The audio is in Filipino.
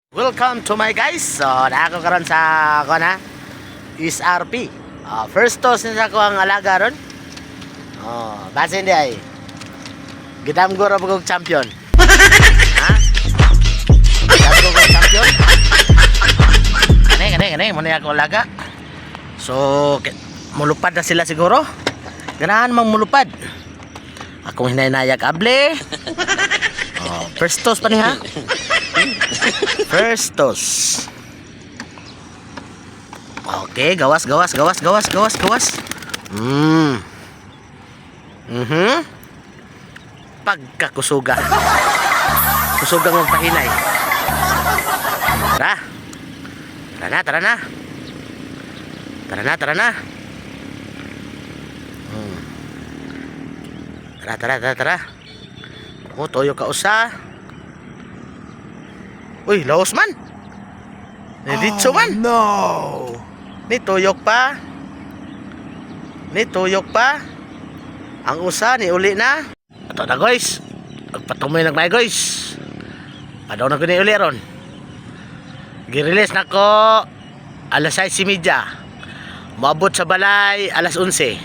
Welcome to my guys. So, naako karon sa ako na SRP. First toss na ako ang alaga ron. Base hindi ay. Gidam go ra pagog champion. Ha? Gidam go pagog champion. Kani mo na ako alaga. So, mulupad na sila siguro. Ganahan mang mulupad. Akong hinay-nayag able. First toss pa ni ha. First toss. Okay, gawas. Pagkakusuga. Kusugang magpahinay. Tara. Tara na. Tara. Toyo ka usa. Uy, laos man. Ditso man. No. Ni tuyok pa. Ang usa ni uli na. Ato na guys. Pagpatumoy na may guys. Adaw na ko ni uli ron. Gi-release na ko alas 6:30. Maabot sa balay alas 11.